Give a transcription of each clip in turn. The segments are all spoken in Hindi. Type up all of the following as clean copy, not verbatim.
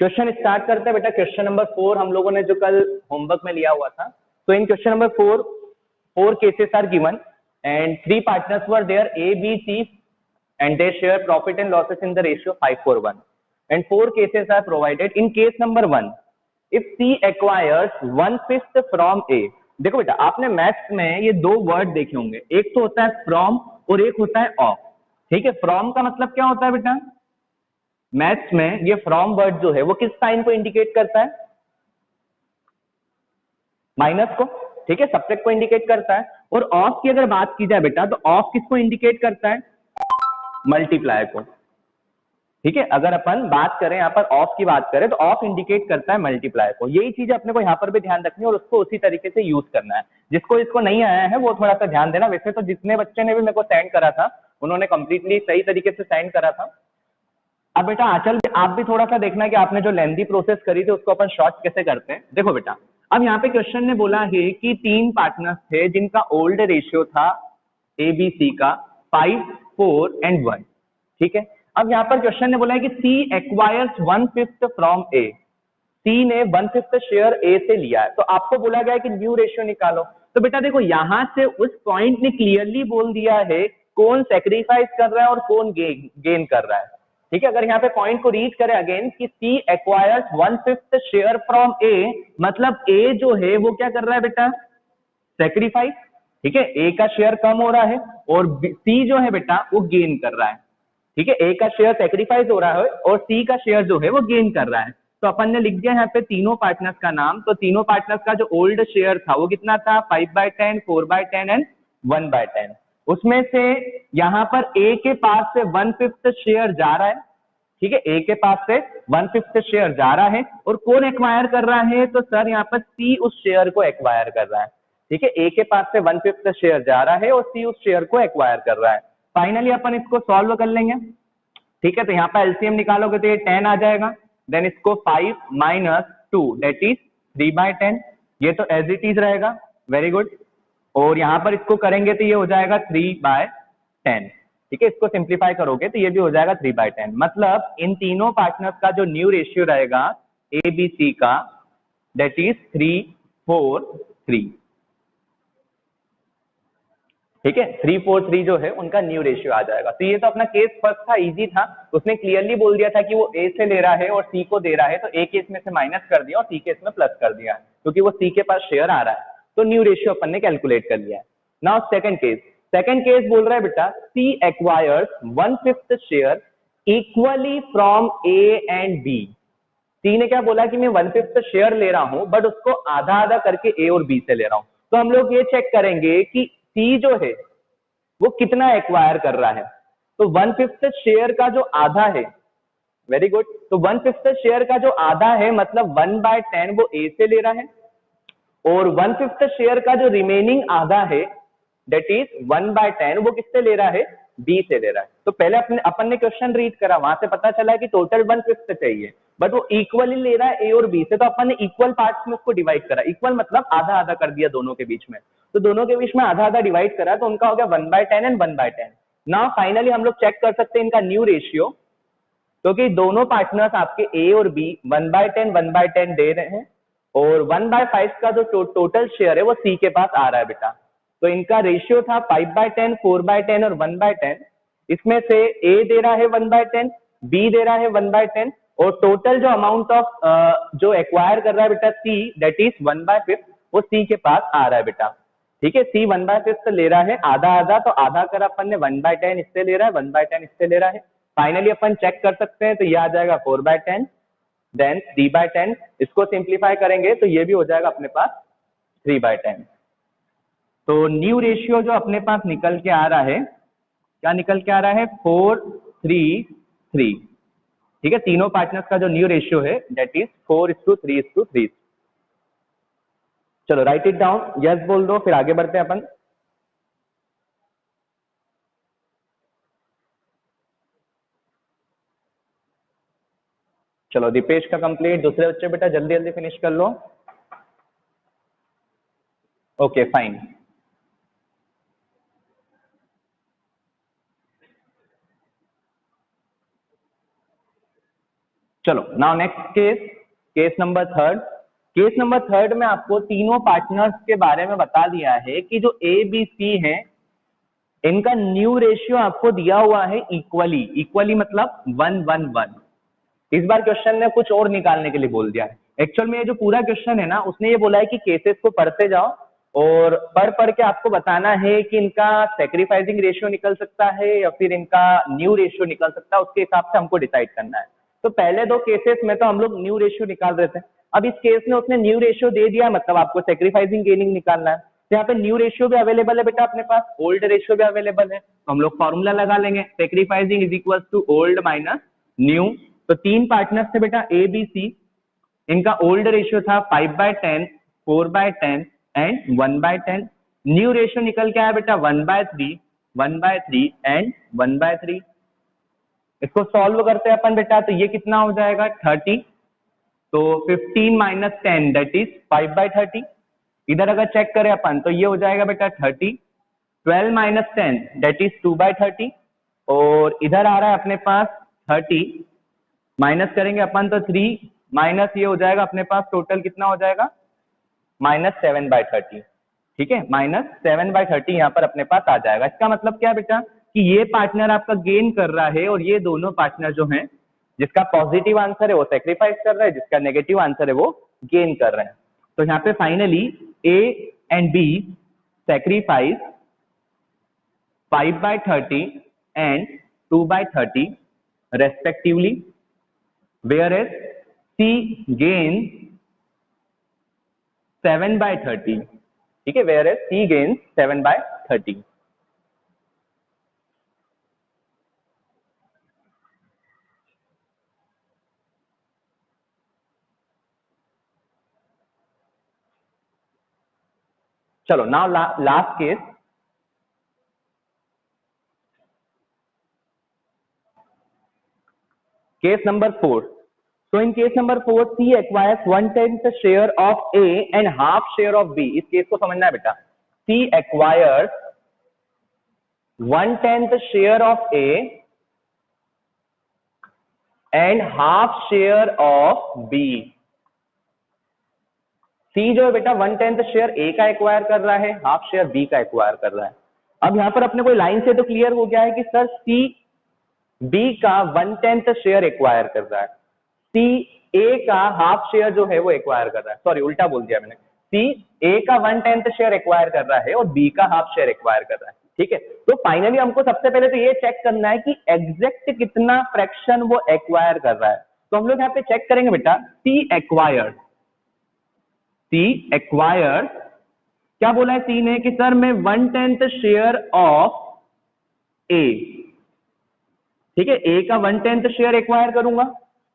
क्वेश्चन स्टार्ट करते हैं बेटा। क्वेश्चन नंबर 4 हम लोगों ने जो कल होमवर्क में लिया हुआ था। तो in question number 4 cases are given and 3 partners were there A, B, C and they share profit and losses in the ratio 5:1 and 4 cases are provided. In case number 1, if C acquires 1/5 from A। देखो बेटा, आपने मैथ्स में ये दो वर्ड देखे होंगे, एक तो होता है फ्रॉम और एक होता है ऑफ। ठीक है, फ्रॉम का मतलब क्या होता है बेटा? मैथ्स में ये फ्रॉम वर्ड जो है वो किस साइन को इंडिकेट करता है? माइनस को। ठीक है, सब्ट्रैक्ट को इंडिकेट करता है। और ऑफ की अगर बात की जाए बेटा, तो ऑफ किसको इंडिकेट करता है? मल्टीप्लाई को। ठीक है, अगर अपन बात करें यहाँ पर ऑफ की बात करें तो ऑफ इंडिकेट करता है मल्टीप्लाई को। यही चीज अपने को यहाँ पर भी ध्यान रखनी है और उसको उसी तरीके से यूज करना है। जिसको इसको नहीं आया है वो थोड़ा सा ध्यान देना। वैसे तो जितने बच्चे ने भी मेरे को सेंड करा था उन्होंने कंप्लीटली सही तरीके से सेंड करा था। अब बेटा आंचल, आप भी थोड़ा सा देखना कि आपने जो लेंथी प्रोसेस करी थी उसको अपन शॉर्ट कैसे करते हैं। देखो बेटा, अब यहाँ पे क्वेश्चन ने बोला है कि 3 पार्टनर्स थे जिनका ओल्ड रेशियो था ABC का 5, 4 and 1। ठीक है, अब यहाँ पर क्वेश्चन ने बोला है कि C acquires 1/5 from A। C ने 1/5 शेयर A से लिया है, तो आपको बोला गया है कि न्यू रेशियो निकालो। तो बेटा देखो, यहां से उस पॉइंट ने क्लियरली बोल दिया है कौन सेक्रीफाइस कर रहा है और कौन गेन कर रहा है। ठीक है, अगर यहाँ पे पॉइंट को रीड करें अगेन कि C acquires 1/5 share from A, मतलब A जो है वो क्या कर रहा है बेटा? सेक्रीफाइस। ठीक है, A का शेयर कम हो रहा है और C जो है बेटा वो गेन कर रहा है। ठीक है, A का शेयर सेक्रीफाइस हो रहा है और C का शेयर जो है वो गेन कर रहा है। तो अपन ने लिख दिया यहाँ पे तीनों पार्टनर्स का नाम। तो तीनों पार्टनर्स का जो ओल्ड शेयर था वो कितना था? 5/10, 4/10 एंड 1/10। उसमें से यहाँ पर A के पास से 1/5 शेयर जा रहा है। ठीक है, A के पास से 1/5 शेयर जा रहा है और कौन एक्वायर कर रहा है? तो सर यहाँ पर C उस शेयर को एक्वायर कर रहा है। ठीक है, A के पास से 1/5 शेयर जा रहा है और C उस शेयर को एक्वायर कर रहा है। फाइनली अपन इसको सॉल्व कर लेंगे। ठीक है, तो यहाँ पर एलसीएम निकालोगे तो ये 10 आ जाएगा। देन इसको 5 - 2 दैट इज 3/10। ये तो एज इट इज रहेगा। Very good. और यहाँ पर इसको करेंगे तो ये हो जाएगा 3/10। ठीक है, इसको सिंप्लीफाई करोगे तो ये भी हो जाएगा 3/10। मतलब इन तीनों पार्टनर्स का जो न्यू रेशियो रहेगा ABC का, दैट इज 3:4:3। ठीक है, 3:4:3 जो है उनका न्यू रेशियो आ जाएगा। तो ये तो अपना केस फर्स्ट था, इजी था। उसने क्लियरली बोल दिया था कि वो A से ले रहा है और C को दे रहा है, तो A केस में से माइनस कर दिया और C केस में प्लस कर दिया, क्योंकि वो C के पास शेयर आ रहा है। तो न्यू रेशियो अपन ने कैलकुलेट कर लिया है। Now second case. Second case बोल रहा है बेटा C acquires 1/5 share equally from A and B। C ने क्या बोला कि मैं 1/5 शेयर ले रहा हूं बट उसको आधा आधा करके A और B से ले रहा हूं। तो हम लोग ये चेक करेंगे कि C जो है वो कितना एक्वायर कर रहा है। तो 1/5 शेयर का जो आधा है, वेरी गुड, तो 1/5 शेयर का जो आधा है मतलब 1/10 वो A से ले रहा है और 1/5 शेयर का जो रिमेनिंग आधा है दैट इज 1/10 वो किससे ले रहा है? B से ले रहा है। तो पहले अपन ने क्वेश्चन रीड करा, वहां से पता चला कि टोटल 1/5 चाहिए बट वो इक्वली ले रहा है A और B से। तो अपन ने इक्वल पार्ट्स में उसको डिवाइड करा। इक्वल मतलब आधा आधा कर दिया दोनों के बीच में। तो दोनों के बीच में आधा आधा डिवाइड करा तो उनका हो गया 1/10 एंड 1/10। नाउ फाइनली हम लोग चेक कर सकते हैं इनका न्यू रेशियो, क्योंकि दोनों पार्टनर्स आपके A और B 1/10 1/10 दे रहे हैं और 1/5 का जो टोटल शेयर है वो C के पास आ रहा है बेटा। तो इनका रेशियो था 5/10, 4/10 और 1/10। इसमें से A दे रहा है 1/10, B दे रहा है 1/10 और टोटल जो अमाउंट ऑफ जो एक्वायर कर रहा है बेटा C, दैट इज 1/5, वो C के पास आ रहा है बेटा। ठीक है, C 1/5 से ले रहा है आधा आधा, तो आधा कर अपन ने 1/10 इससे ले रहा है, 1/10 इससे ले रहा है। फाइनली अपन चेक कर सकते हैं तो ये आ जाएगा 4/10 देन 3/10। इसको सिंप्लीफाई करेंगे तो ये भी हो जाएगा अपने पास 3/10। तो न्यू रेशियो जो अपने पास निकल के आ रहा है, क्या निकल के आ रहा है? 4:3:3। ठीक है, तीनों पार्टनर्स का जो न्यू रेशियो है दैट इज 4:3:3। चलो राइट इट डाउन, यस बोल दो, फिर आगे बढ़ते हैं अपन। चलो दीपेश का कंप्लीट। दूसरे बच्चे बेटा जल्दी जल्दी फिनिश कर लो। Okay fine. चलो now next case, case number third. Case number third में आपको तीनों पार्टनर्स के बारे में बता दिया है कि जो ए बी सी है इनका न्यू रेशियो आपको दिया हुआ है इक्वली, इक्वली मतलब 1:1:1। इस बार क्वेश्चन ने कुछ और निकालने के लिए बोल दिया है। एक्चुअल में ये जो पूरा क्वेश्चन है ना, उसने ये बोला है कि केसेस को पढ़ते जाओ और पढ़ के आपको बताना है कि इनका सेक्रीफाइसिंग रेशियो निकल सकता है या फिर इनका न्यू रेशियो निकल सकता है, उसके हिसाब से हमको डिसाइड करना है। तो पहले दो केसेस में तो हम लोग न्यू रेशियो निकाल रहे थे, अब इस केस में उसने न्यू रेशियो दे दिया, मतलब आपको सेक्रीफाइसिंग गेनिंग निकालना है। तो यहाँ पे न्यू रेशियो भी अवेलेबल है बेटा अपने पास, ओल्ड रेशियो भी अवेलेबल है, तो हम लोग फॉर्मूला लगा लेंगे, sacrificing is equal to old minus new. तो तीन पार्टनर्स थे बेटा ए बी सी, इनका ओल्ड रेशियो था 5/10, 4/10 एंड 1/10। न्यू रेशियो निकल के आया बेटा 1/3, 1/3 एंड 1/3। इसको सॉल्व करते हैं अपन बेटा, तो ये कितना हो जाएगा 30। तो 15 माइनस 10 दैट इज 5/30। इधर अगर चेक करें अपन तो ये हो जाएगा बेटा 30, 12 माइनस 10 दैट इज 2/30। और इधर आ रहा है अपने पास 30, माइनस करेंगे अपन तो 3 माइनस ये हो जाएगा अपने पास टोटल कितना हो जाएगा -7/30। ठीक है, -7/30 यहाँ पर अपने पास आ जाएगा। इसका मतलब क्या बेटा कि ये पार्टनर आपका गेन कर रहा है और ये दोनों पार्टनर जो हैं, जिसका पॉजिटिव आंसर है वो सेक्रीफाइस कर रहा है, जिसका नेगेटिव आंसर है वो गेन कर रहे हैं। तो यहाँ पे finally A and B sacrifice 5/30 and 2/30 respectively, whereas C gains 7/30। ठीक है, whereas C gains 7/30। चलो now last case, case number 4। So in case number 4, C acquires 1/10 share of A and half share of B। इस केस को समझना है बेटा। C acquires 1/10 share of A and half share of B। C जो है बेटा 1/10 शेयर A का एक्वायर कर रहा है, हाफ शेयर B का एक्वायर कर रहा है। अब यहाँ पर अपने को लाइन से तो क्लियर हो गया है कि सर C B का 1/10 शेयर एक्वायर कर रहा है, C A का हाफ शेयर जो है वो एक्वायर कर रहा है, सॉरी उल्टा बोल दिया मैंने, C A का 1/10 शेयर एक्वायर कर रहा है और B का हाफ शेयर एक्वायर कर रहा है। ठीक है, तो फाइनली हमको सबसे पहले तो ये चेक करना है कि एग्जैक्ट कितना फ्रैक्शन वो एक्वायर कर रहा है। तो हम लोग यहाँ पे चेक करेंगे बेटा, C एक्वायर्ड, क्या बोला है सी ने कि सर मैं 1/10 शेयर ऑफ ए, ठीक है, ए का 1/10 शेयर एक्वायर करूंगा।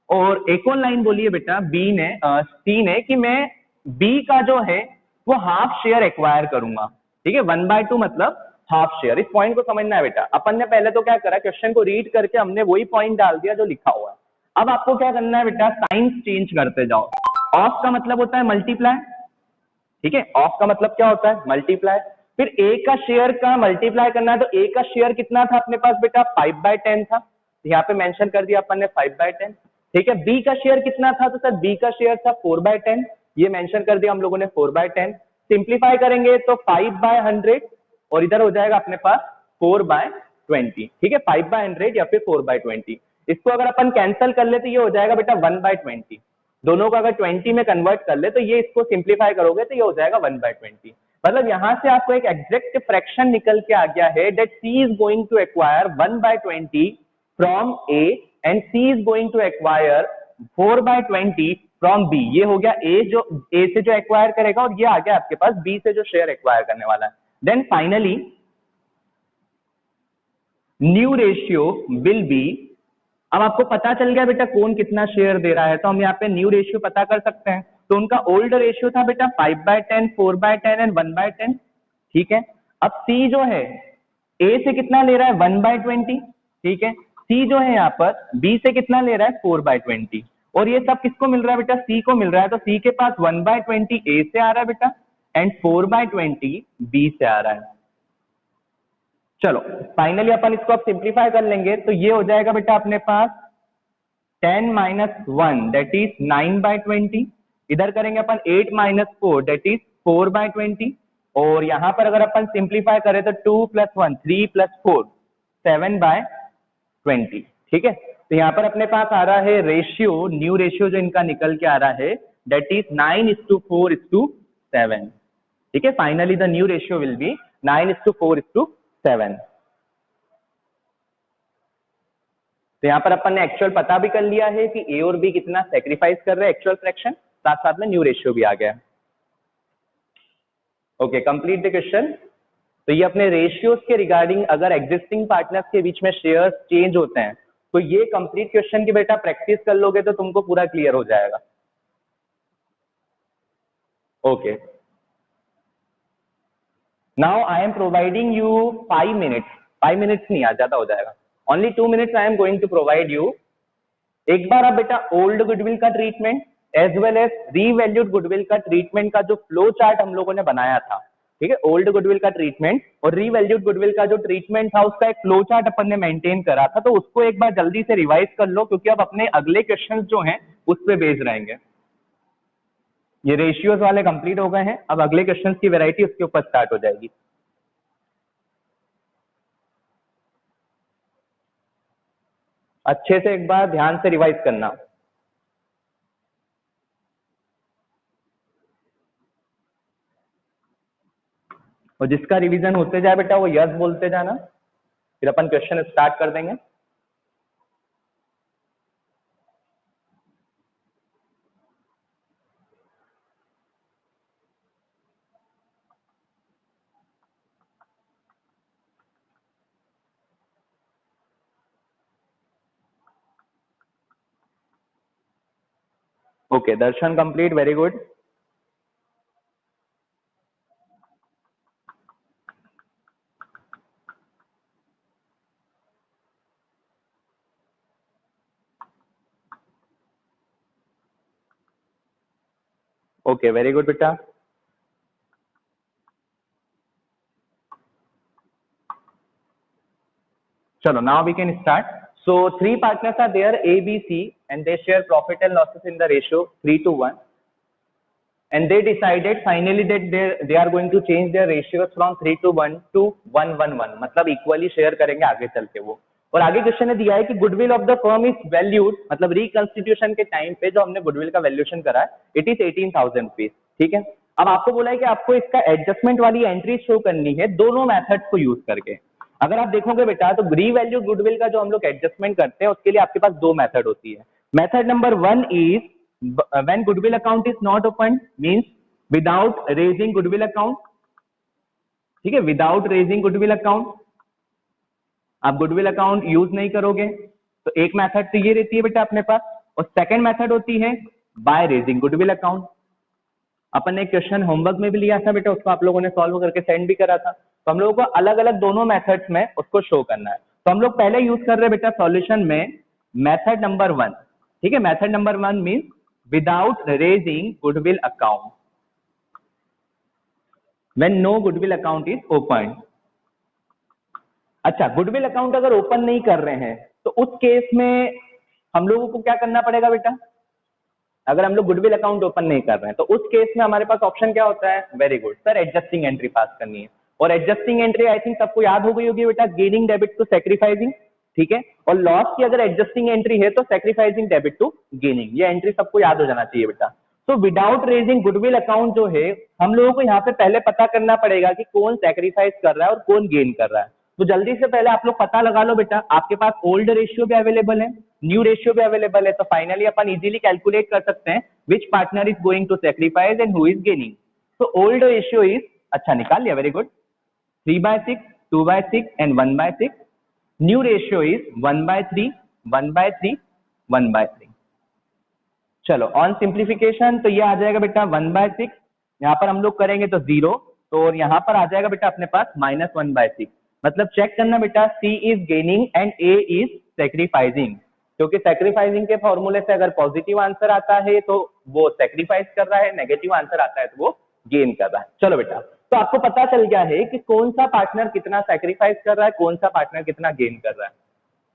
और एक और लाइन बोली है बेटा सी ने कि मैं बी का जो है वो हाफ शेयर एक्वायर करूंगा। ठीक है, 1/2 मतलब हाफ शेयर। इस पॉइंट को समझना है बेटा। अपन ने पहले तो क्या करा, क्वेश्चन को रीड करके हमने वही पॉइंट डाल दिया जो लिखा हुआ है। अब आपको क्या करना है बेटा, साइंस चेंज करते जाओ। ऑफ का मतलब होता है मल्टीप्लाई, ठीक है, ऑफ का मतलब क्या होता है मल्टीप्लाई। फिर ए का शेयर का मल्टीप्लाई करना है, तो ए का शेयर कितना था अपने पास बेटा 5/10 था, यहाँ पे मेंशन कर दिया अपन ने 5/10। ठीक है, बी का शेयर कितना था, तो सर बी का शेयर था 4/10, ये मेंशन कर दिया हम लोगों ने 4/10। सिंप्लीफाई करेंगे तो 5/100 और इधर हो जाएगा अपने पास 4/20। ठीक है, 5/100 या फिर 4/20। इसको अगर अपन कैंसिल कर ले तो ये हो जाएगा बेटा 1/20। दोनों को अगर 20 में कन्वर्ट कर ले तो ये इसको सिंप्लीफाई करोगे तो ये हो जाएगा 1/20। मतलब यहां से आपको एक एग्जैक्ट फ्रैक्शन निकल के आ गया है that C is going to acquire 1/20 from A and C is going to acquire 4/20 from B. ये हो गया ए जो ए से जो एक्वायर करेगा और ये आ गया आपके पास बी से जो शेयर एक्वायर करने वाला है। Then finally new ratio will be, अब आपको पता चल गया बेटा कौन कितना शेयर दे रहा है, तो हम यहाँ पे न्यू रेशियो पता कर सकते हैं। तो उनका ओल्ड रेशियो था बेटा 5/10, 4/10 एंड 1/10। ठीक है, अब सी जो है ए से कितना ले रहा है 1/20। ठीक है, सी जो है यहाँ पर बी से कितना ले रहा है 4/20। और ये सब किसको मिल रहा है बेटा, सी को मिल रहा है। तो सी के पास 1/20 ए से आ रहा है बेटा एंड 4/20 बी से आ रहा है। चलो फाइनली अपन इसको अब सिंप्लीफाई कर लेंगे तो ये हो जाएगा बेटा अपने पास 10 माइनस 1 दैट इज 9/20, इधर करेंगे अपन 8 माइनस 4 दैट इज 4/20, और यहाँ पर अगर अपन सिंप्लीफाई करें तो 2 प्लस 1 3 प्लस 4 7/20, ठीक है। तो यहाँ पर अपने पास आ रहा है रेशियो, न्यू रेशियो जो इनका निकल के आ रहा है दैट इज 9:4:7, ठीक है। Finally the new ratio will B 9:4:7। तो यहाँ पर अपन ने एक्चुअल पता भी कर लिया है कि ए और बी कितना सेक्रीफाइस कर रहे हैं एक्चुअल फ्रैक्शन, साथ साथ में न्यू रेशियो भी आ गया। Okay, complete the question. तो ये अपने रेशियोज के रिगार्डिंग अगर एग्जिस्टिंग पार्टनर्स के बीच में शेयर्स चेंज होते हैं तो ये कंप्लीट क्वेश्चन की बेटा प्रैक्टिस कर लोगे तो तुमको पूरा क्लियर हो जाएगा। Okay, now I am providing you 5 minutes, 5 minutes नहीं, आ ज्यादा हो जाएगा, only 2 minutes I am going to provide you. एक बार आप बेटा ओल्ड गुडविल का treatment as well as revalued goodwill का ट्रीटमेंट का जो फ्लो चार्ट हम लोगों ने बनाया था, ठीक है, ओल्ड गुडविल का ट्रीटमेंट और रीवैल्यूड गुडविल का जो ट्रीटमेंट था उसका एक फ्लो चार्ट अपन ने मेंटेन करा था, तो उसको एक बार जल्दी से रिवाइज कर लो क्योंकि अब अपने अगले क्वेश्चंस जो हैं उस पे बेस्ड रहेंगे। ये रेशियोज वाले कंप्लीट हो गए हैं, अब अगले क्वेश्चंस की वैरायटी उसके ऊपर स्टार्ट हो जाएगी। अच्छे से एक बार ध्यान से रिवाइज करना। और जिसका रिवीजन होते जाए बेटा वो यस बोलते जाना, फिर अपन क्वेश्चन स्टार्ट कर देंगे। Okay, Darshan complete, very good. Okay, very good बेटा। चलो, now we can start. So 3 partners are there, A, B, C, and they share profit and losses in the ratio 3:1. And they decided finally that they are going to change their ratios from 3:1 to 1:1:1, मतलब इक्वली शेयर करेंगे आगे चल के वो। और आगे क्वेश्चन ने दिया है कि goodwill of the firm is valued, मतलब रिकंस्टिट्यूशन के टाइम पे जो हमने गुडविल का वैल्यूएशन करा है इट इज 18,000 रुपीज, ठीक है। अब आपको बोला है कि आपको इसका एडजस्टमेंट वाली एंट्री शो करनी है दोनों मेथड्स को यूज करके। अगर आप देखोगे बेटा तो रीवैल्यू गुडविल का जो हम लोग एडजस्टमेंट करते हैं उसके लिए आपके पास 2 मेथड होती है। Method number 1 is when goodwill account is not open, means without raising goodwill account, ठीक है, विदाउट रेजिंग गुडविल अकाउंट आप गुडविल अकाउंट यूज नहीं करोगे, तो एक मेथड तो ये रहती है बेटा अपने पास। और सेकंड मेथड होती है बाय रेजिंग गुडविल अकाउंट। अपन ने क्वेश्चन होमवर्क में भी लिया था बेटा, उसको आप लोगों ने सॉल्व करके सेंड भी करा था, तो हम लोगों को अलग अलग दोनों मेथड्स में उसको शो करना है। तो हम लोग पहले यूज कर रहे हैं बेटा सॉल्यूशन में मेथड नंबर 1, ठीक है। Method number 1 means without raising goodwill account when no goodwill account is open. अच्छा, गुडविल अकाउंट अगर ओपन नहीं कर रहे हैं तो उस केस में हम लोगों को क्या करना पड़ेगा बेटा? अगर हम लोग गुडविल अकाउंट ओपन नहीं कर रहे हैं तो उस केस में हमारे पास ऑप्शन क्या होता है? Very good sir, adjusting entry पास करनी है। और एडजस्टिंग एंट्री आई थिंक सबको याद हो गई होगी बेटा, गेनिंग डेबिट टू सैक्रिफाइसिंग, ठीक है। और लॉस की अगर एडजस्टिंग एंट्री है तो सैक्रिफाइसिंग डेबिट टू गेनिंग, ये एंट्री सबको याद हो जाना चाहिए बेटा। तो विदाउट रेजिंग गुडविल अकाउंट जो है हम लोगों को यहाँ पे पहले पता करना पड़ेगा कि कौन सैक्रिफाइस कर रहा है और कौन गेन कर रहा है। तो जल्दी से पहले आप लोग पता लगा लो बेटा, आपके पास ओल्ड रेशियो भी अवेलेबल है, न्यू रेशियो भी अवेलेबल है, तो फाइनली अपन इजीली कैलकुलेट कर सकते हैं which partner is going to sacrifice and who is gaining. तो ओल्ड रेशियो इज, अच्छा निकाल लिया, very good, 3/6, 2/6 and 1/6। New ratio is 1/3, 1/3, 1/3। चलो ऑन सिंप्लीफिकेशन तो ये आ जाएगा बेटा 1/6, यहाँ पर हम लोग करेंगे तो 0, तो और यहाँ पर आ जाएगा बेटा अपने पास -1/6। मतलब चेक करना बेटा, C is gaining and A is sacrificing, क्योंकि सेक्रीफाइसिंग के फॉर्मूले से अगर पॉजिटिव आंसर आता है तो वो सेक्रीफाइस कर रहा है, नेगेटिव आंसर आता है तो वो गेन कर रहा है। चलो बेटा, तो आपको पता चल गया है कि कौन सा पार्टनर कितना सेक्रीफाइस कर रहा है, कौन सा पार्टनर कितना गेन कर रहा है।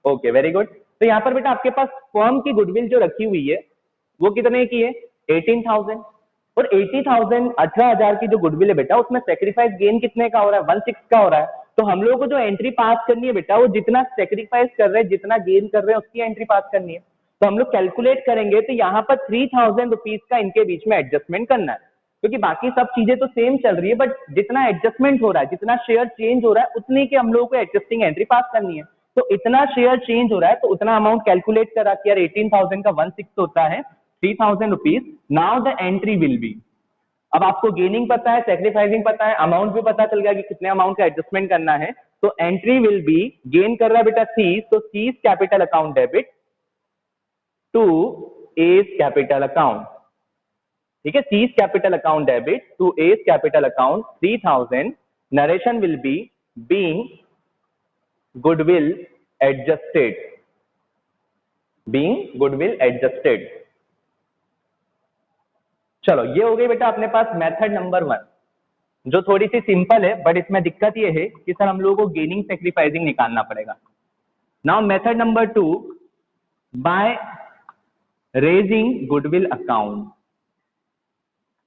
Okay, very good. तो यहाँ पर बेटा आपके पास फर्म की गुडविल जो रखी हुई है वो कितने की है 18,000, और 80,000 18,000 की जो गुडविल है बेटा उसमें सेक्रीफाइस गेन कितने का हो रहा है 16 का हो रहा है। तो हम लोगों को जो एंट्री पास करनी है बेटा वो जितना सेक्रीफाइस कर रहे हैं जितना गेन कर रहे हैं उसकी एंट्री पास करनी है। तो हम लोग कैलकुलेट करेंगे तो यहाँ पर 3,000 रुपीज का इनके बीच में एडजस्टमेंट करना है, क्योंकि बाकी सब चीजें तो सेम चल रही है बट जितना एडजस्टमेंट हो रहा है जितना शेयर चेंज हो रहा है उतनी की हम लोगों को एडजस्टिंग एंट्री पास करनी है। तो इतना शेयर चेंज हो रहा है तो उतना अमाउंट कैलकुलेट करा कि यार 18,000 का 1/6 होता है 3,000 rupees. Now the entry will be, अब आपको गेनिंग पता है सेक्रीफाइसिंग पता है अमाउंट भी पता चल गया कि कितने अमाउंट का एडजस्टमेंट करना है। तो एंट्री विल बी, गेन कर रहा है बेटा सी, तो C capital account debit to A's capital account, ठीक है, C's capital account debit to A's capital account 3,000। Narration will be being goodwill adjusted, being goodwill adjusted. चलो ये हो गई बेटा अपने पास मेथड नंबर 1 जो थोड़ी सी सिंपल है बट इसमें दिक्कत ये है कि सर हम लोगों को गेनिंग सेक्रीफाइसिंग निकालना पड़ेगा। Now method number 2 by raising goodwill account.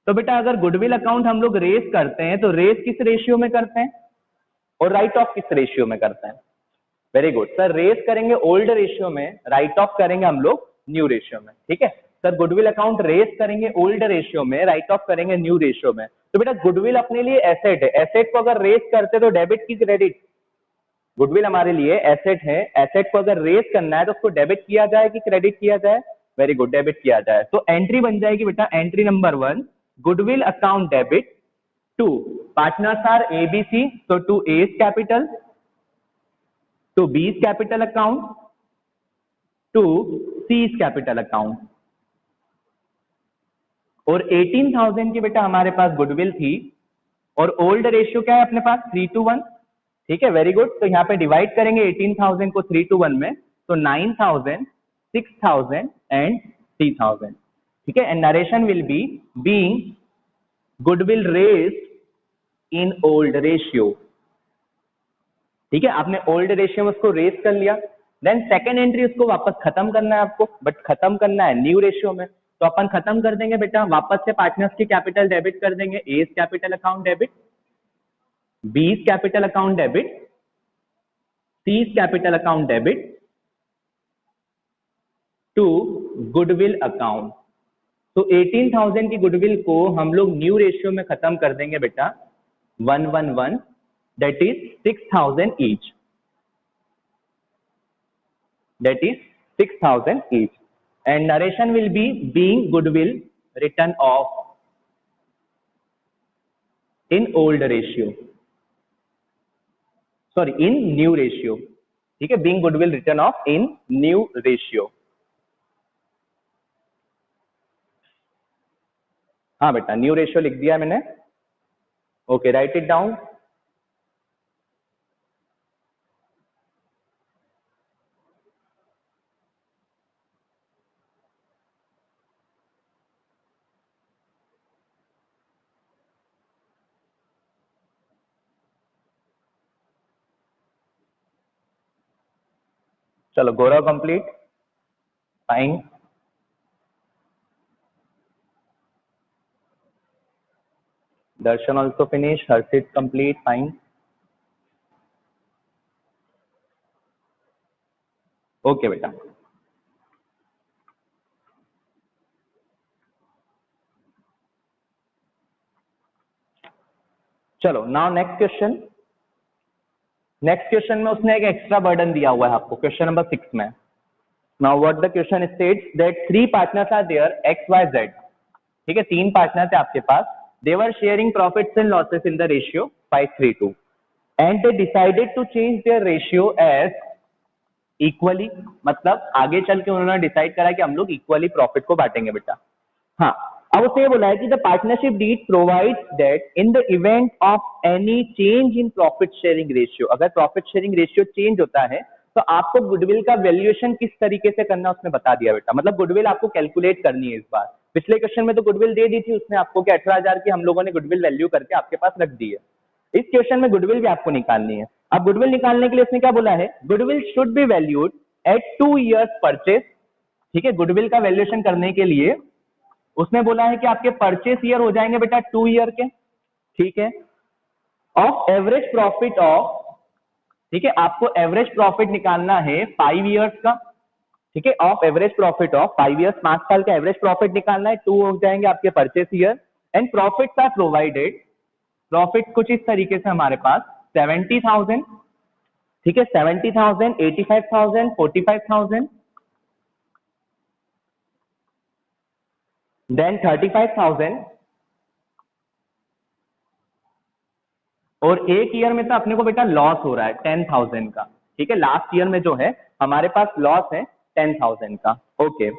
तो बेटा अगर गुडविल अकाउंट हम लोग रेज करते हैं तो रेज किस रेशियो में करते हैं और राइट ऑफ किस रेशियो में करते हैं? वेरी गुड सर, रेज करेंगे ओल्ड रेशियो में, राइट ऑफ करेंगे हम लोग न्यू रेशियो में, ठीक है सर। गुडविल अकाउंट रेज करेंगे ओल्ड रेशियो में, राइट ऑफ करेंगे न्यू रेशियो में। तो बेटा गुडविल अपने लिए एसेट है, एसेट को अगर रेज करते तो डेबिट की क्रेडिट? गुडविल हमारे लिए एसेट है, एसेट को अगर रेज करना है तो उसको डेबिट किया जाए कि क्रेडिट किया जाए? वेरी गुड, डेबिट किया जाए। तो एंट्री बन जाएगी बेटा entry number 1 goodwill account debit to partners are ABC, तो to A's capital, to B's capital account, to C's capital account. और 18,000 की बेटा हमारे पास गुडविल थी और ओल्ड रेशियो क्या है अपने पास 3:1, ठीक है वेरी गुड। तो यहाँ पे डिवाइड करेंगे 18,000 को 3:1 में, तो 9,000, 6,000 एंड 3,000, ठीक है। And narration will be being goodwill raised in old ratio, ठीक है। आपने ओल्ड रेशियो में उसको रेज कर लिया, देन सेकेंड एंट्री उसको वापस खत्म करना है आपको, बट खत्म करना है न्यू रेशियो में। तो अपन खत्म कर देंगे बेटा, वापस से पार्टनर्स की कैपिटल डेबिट कर देंगे, A's capital account debit, B's capital account debit, C's capital account debit to goodwill account. तो 18,000 की गुडविल को हम लोग न्यू रेशियो में खत्म कर देंगे बेटा 111, that is 6,000 each, that is 6,000 each. And narration will be being goodwill written off in old ratio, sorry in new ratio, ठीक है, being goodwill written off in new ratio। हाँ बेटा न्यू रेशियो लिख दिया मैंने, ओके राइट इट डाउन। चलो गौरव कंप्लीट, फाइन। दर्शन ऑल्सो फिनिश, हर्षित कंप्लीट, फाइन। ओके बेटा चलो now next question. Next question में उसने एक एक्स्ट्रा बर्डन दिया हुआ है आपको क्वेश्चन नंबर 6 में। Now what the question states that 3 partners are there X Y Z, ठीक है 3 पार्टनर्स है आपके पास, they were sharing profits and losses in the ratio 5:3:2 and they decided to change their ratio as equally, मतलब आगे चल के उन्होंने डिसाइड करा कि हम लोग इक्वली प्रॉफिट को बांटेंगे बेटा। हाँ अब उसने ये बोला है कि the partnership deed provides that in the event of any change in profit sharing ratio, अगर प्रॉफिट शेयरिंग रेशियो चेंज होता है तो आपको गुडविल का वैल्यूएशन किस तरीके से करना उसने बता दिया बेटा। मतलब गुडविल आपको कैलकुलेट करनी है इस बार, पिछले क्वेश्चन में तो गुडविल दे दी थी उसने आपको कि 18,000 की हम लोगों ने गुडविल वैल्यू करके आपके पास रख दी है। इस क्वेश्चन में गुडविल भी आपको निकालनी है। अब गुडविल निकालने के लिए उसने क्या बोला है, goodwill should be valued at 2 years purchase, ठीक है, गुडविल का वैल्यूएशन करने के लिए उसने बोला है कि आपके परचेस ईयर हो जाएंगे बेटा 2 year के, ठीक है, ऑफ एवरेज प्रॉफिट ऑफ, ठीक है, आपको एवरेज प्रॉफिट निकालना है 5 years का, ठीक है, of average profit of 5 years, 5 साल का एवरेज प्रॉफिट निकालना है, 2 हो जाएंगे आपके purchase year, and profits are provided, profit कुछ इस तरीके से हमारे पास 70,000, ठीक है, 70,000, 85,000, 45,000, देन 35,000, और एक ईयर में तो अपने को बेटा लॉस हो रहा है 10,000 का, ठीक है, लास्ट ईयर में जो है हमारे पास लॉस है 10,000 का, ओके।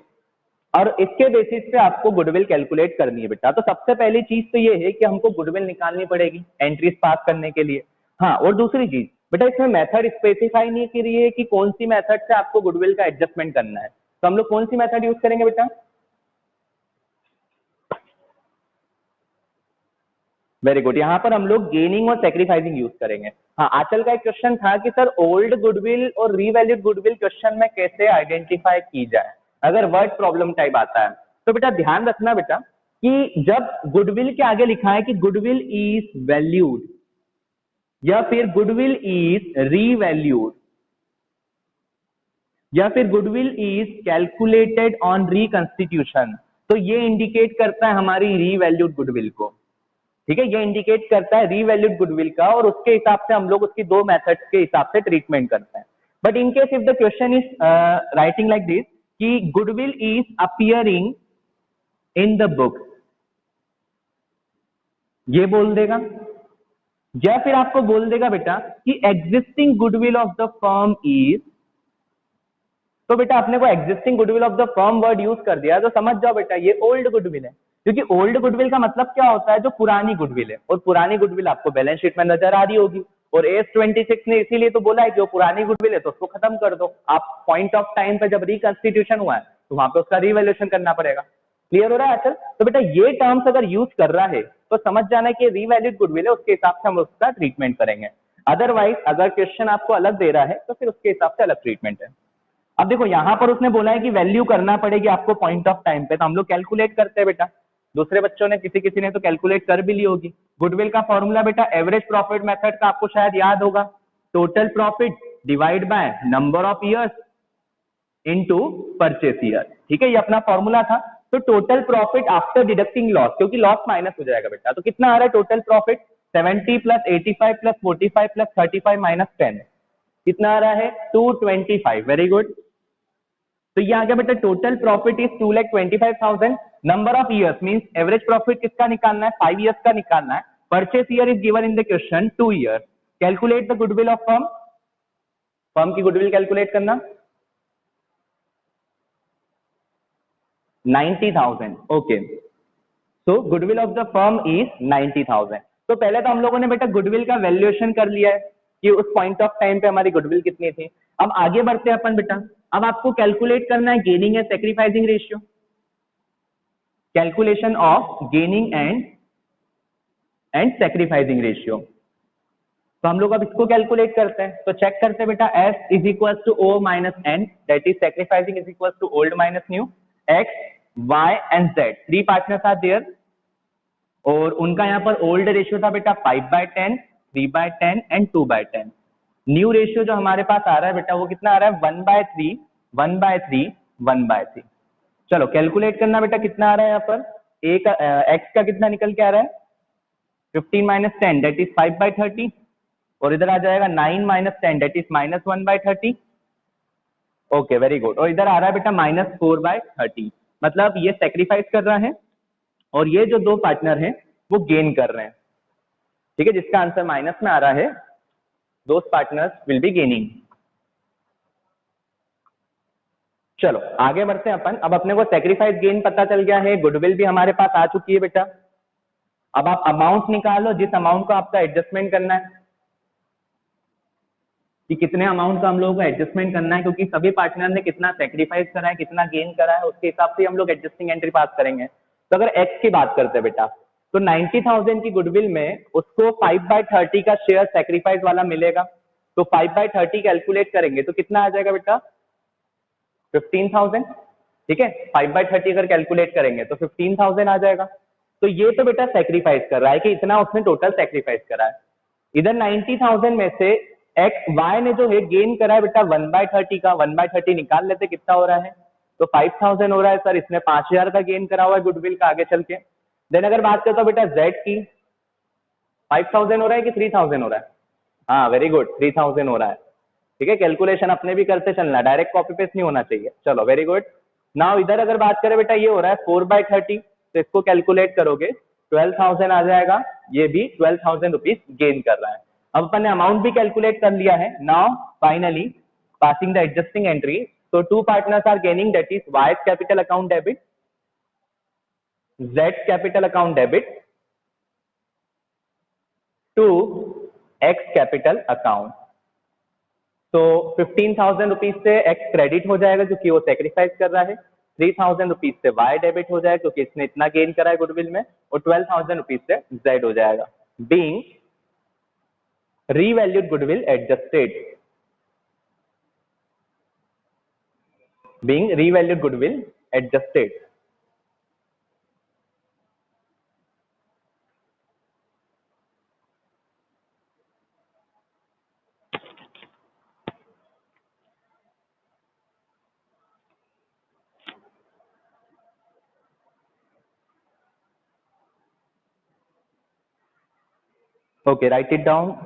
और इसके बेसिस पे आपको गुडविल कैलकुलेट करनी है बेटा। तो सबसे पहली चीज तो ये है कि हमको गुडविल निकालनी पड़ेगी एंट्रीज पास करने के लिए। हाँ, और दूसरी चीज बेटा, इसमें मेथड स्पेसिफाई नहीं की रही है कि कौन सी मेथड से आपको गुडविल का एडजस्टमेंट करना है, तो हम लोग कौन सी मेथड यूज करेंगे बेटा? वेरी गुड, यहाँ पर हम लोग गेनिंग और सेक्रीफाइसिंग यूज करेंगे। हाँ, आजकल का एक क्वेश्चन था कि सर ओल्ड गुडविल और रीवैल्यूड गुडविल क्वेश्चन में कैसे आइडेंटिफाई की जाए अगर वर्ड प्रॉब्लम टाइप आता है। तो बेटा ध्यान रखना बेटा कि जब गुडविल के आगे लिखा है कि गुडविल इज वैल्यूड या फिर गुडविल इज रीवैल्यूड या फिर goodwill is calculated on reconstitution, तो ये इंडिकेट करता है हमारी रीवैल्यूड गुडविल को, ठीक है, ये इंडिकेट करता है रीवैल्यूड गुडविल का, और उसके हिसाब से हम लोग उसकी दो मेथड्स के हिसाब से ट्रीटमेंट करते हैं। But in case if the question is writing like this कि goodwill is appearing in the book, ये बोल देगा, या फिर आपको बोल देगा बेटा कि existing goodwill of the firm is, तो बेटा अपने को existing goodwill of the firm word use कर दिया तो समझ जाओ बेटा ये ओल्ड गुडविल है, क्योंकि ओल्ड गुडविल का मतलब क्या होता है, जो पुरानी गुडविल है, और पुरानी गुडविल आपको बैलेंस शीट में नजर आ रही होगी, और AS26 ने इसीलिए तो बोला है कि वो पुरानी गुडविल है तो उसको खत्म कर दो। आप पॉइंट ऑफ टाइम पे जब रिकंस्टिट्यूशन हुआ है तो वहां पे उसका रिवैल्यूएशन करना पड़ेगा। क्लियर हो रहा है आचल? तो बेटा ये टर्म्स अगर यूज कर रहा है तो समझ जाना कि रीवैल्यूड गुडविल है, उसके हिसाब से हम उसका ट्रीटमेंट करेंगे। अदरवाइज अगर क्वेश्चन आपको अलग दे रहा है तो फिर उसके हिसाब से अलग ट्रीटमेंट है। अब देखो यहां पर उसने बोला है कि वैल्यू करना पड़ेगी आपको पॉइंट ऑफ टाइम पे, तो हम लोग कैलकुलेट करते हैं बेटा। दूसरे बच्चों ने किसी किसी ने तो कैलकुलेट कर भी ली होगी। गुडविल का फॉर्मूला बेटा एवरेज प्रॉफिट मेथड का आपको शायद याद होगा, total profit divide by number of years into purchase year, ठीक है, ये अपना फॉर्मूला था। तो total profit after deducting loss, क्योंकि लॉस माइनस हो जाएगा बेटा, तो कितना आ रहा है total profit? 70 plus 85 plus 45 plus 35 minus 10, कितना आ रहा है? 225। वेरी गुड, तो ये आ गया बेटा total profit is 2,25,000। Number of years means average profit किसका निकालना है? 5 ईयर्स का निकालना है। Purchase year is given in the question 2 years. Calculate the goodwill of firm, firm की गुडविल कैलकुलेट करना 90,000। Okay, so goodwill of the firm is 90,000। तो पहले तो हम लोगों ने बेटा गुडविल का वैल्यूएशन कर लिया है कि उस पॉइंट ऑफ टाइम पे हमारी गुडविल कितनी थी। अब आगे बढ़ते हैं अपन बेटा, अब आपको कैलकुलेट करना है gaining and sacrificing ratio, calculation of gaining and sacrificing ratio. तो हम लोग अब इसको कैलकुलेट करते हैं, तो चेक करते हैं बेटा, S is equal to O minus N, that is sacrificing is equal to old minus new, X, Y and Z, 3 partners are there, और उनका यहाँ पर ओल्ड रेशियो था बेटा 5/10, 3/10 एंड 2/10। न्यू रेशियो जो हमारे पास आ रहा है बेटा वो कितना आ रहा है? 1/3, 1/3, 1/3। चलो कैलकुलेट करना बेटा, कितना आ रहा है यहाँ पर? एक एक्स का कितना निकल के आ रहा है? 15 माइनस 10 दैट इज 5/30, और इधर आ जाएगा 9 minus 10 that is minus 1/30। Okay very good, और इधर आ रहा है बेटा माइनस 4/30, मतलब ये सेक्रीफाइस कर रहा है और ये जो दो पार्टनर हैं वो गेन कर रहे हैं, ठीक है, जिसका आंसर माइनस में आ रहा है, दोस पार्टनर्स विल बी गेनिंग। चलो आगे बढ़ते हैं अपन। अब अपने को सेक्रीफाइस गेन पता चल गया है, गुडविल भी हमारे पास आ चुकी है बेटा। अब आप अमाउंट निकालो जिस अमाउंट को आपका एडजस्टमेंट करना है, कि कितने अमाउंट का हम लोगों को एडजस्टमेंट करना है, क्योंकि सभी पार्टनर ने कितना सेक्रीफाइस करा है, कितना गेन करा है, उसके हिसाब से हम लोग एडजस्टिंग एंट्री पास करेंगे। तो अगर एक्स की बात करते हैं बेटा, तो 90,000 की गुडविल में उसको 5/30 का शेयर सेक्रीफाइस वाला मिलेगा, तो 5/30 कैलकुलेट करेंगे तो कितना आ जाएगा बेटा? 15,000, ठीक है। 5/30 अगर कैलकुलेट करेंगे तो 15,000 आ जाएगा। तो ये तो बेटा सेक्रीफाइस कर रहा है कि इतना उसने टोटल सेक्रीफाइस करा है। इधर 90,000 में से एक्स वाई ने जो है गेन करा है बेटा 1/30 का, 1/30 निकाल लेते कितना हो रहा है, तो 5,000 हो रहा है सर। इसने 5,000 का गेन करा हुआ है गुडविल का आगे चल के। देन अगर बात करता हूँ बेटा जेड की, 5,000 हो रहा है कि 3,000 हो रहा है, हाँ वेरी गुड 3,000 हो रहा है, ठीक है। कैलकुलेशन अपने भी करते चलना, डायरेक्ट कॉपी पेस्ट नहीं होना चाहिए। चलो वेरी गुड। नाउ इधर अगर बात करें बेटा ये हो रहा है 4/30, तो इसको कैलकुलेट करोगे 12,000 आ जाएगा। ये भी 12,000 रुपीज गेन कर रहा है। अब अपन ने अमाउंट भी कैलकुलेट कर लिया है। Now finally passing the adjusting entry, so two partners are gaining, that is Y's capital account debit, Z's capital account debit to X capital account। तो 15,000 रुपीज से X क्रेडिट हो जाएगा क्योंकि वो सेक्रीफाइस कर रहा है, 3,000 रुपीज से Y डेबिट हो जाएगा क्योंकि इसने इतना गेन करा है गुडविल में, और 12,000 रुपीज से Z हो जाएगा। Being revalued goodwill adjusted, being revalued goodwill adjusted। Okay, write it down।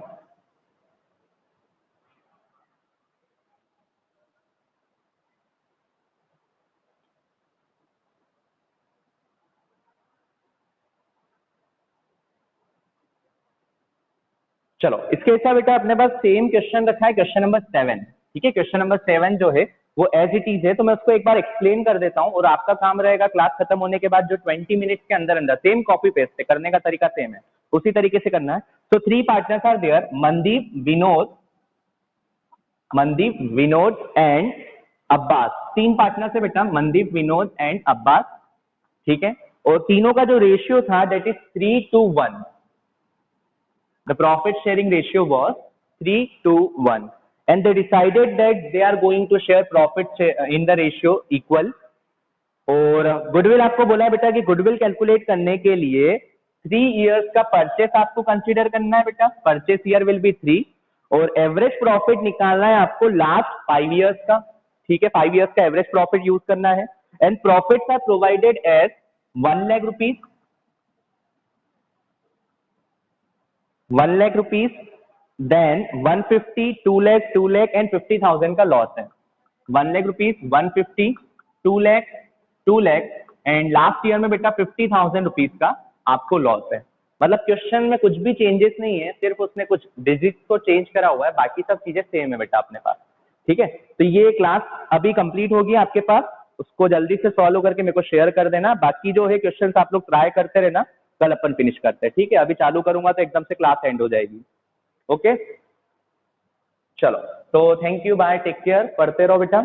चलो इसके हिसाब बेटा अपने पास सेम क्वेश्चन रखा है, क्वेश्चन नंबर 7, ठीक है। क्वेश्चन नंबर 7 जो है वो एज इट इज है, तो मैं उसको एक बार एक्सप्लेन कर देता हूँ और आपका काम रहेगा क्लास खत्म होने के बाद जो 20 मिनट्स के अंदर अंदर, सेम कॉपी पेस्ट है, करने का तरीका सेम है, उसी तरीके से करना है। तो 3 partners are there, Mandeep Vinod and Abbas. 3 partner है बेटा, मनदीप विनोद एंड अब्बास, ठीक है। और तीनों का जो रेशियो था that is 3:1। The profit sharing ratio was 3:1, and they decided that they are going to share profit in the ratio equal। और गुडविल आपको बोला है बेटा कि गुडविल कैलकुलेट करने के लिए 3 इयर्स का परचेस आपको कंसीडर करना है बेटा, परचेस ईयर विल बी 3, और एवरेज प्रॉफिट निकालना है आपको लास्ट 5 इयर्स का, ठीक है। 5 इयर्स का एवरेज प्रॉफिट यूज करना है। And profits are provided as 1 lakh rupees, 1 lakh rupees, then 150, 2 lakh, 2 lakh and 50,000 का लॉस है। 1 lakh rupees, 150, 2 lakh, 2 lakh and last year में बेटा 50,000 रुपीज का आपको लॉस है। मतलब क्वेश्चन में कुछ भी चेंजेस नहीं है, सिर्फ उसने कुछ डिजिट को चेंज करा हुआ है, बाकी सब चीजें सेम है बेटा अपने पास, ठीक है। तो ये क्लास अभी कंप्लीट होगी आपके पास, उसको जल्दी से सॉल्व करके मेरे को शेयर कर देना। बाकी जो है क्वेश्चन आप लोग ट्राई करते रहना, कल अपन फिनिश करते हैं, ठीक है। अभी चालू करूंगा तो एकदम से क्लास एंड हो जाएगी। ओके चलो, तो thank you, bye, take care, पढ़ते रहो बेटा।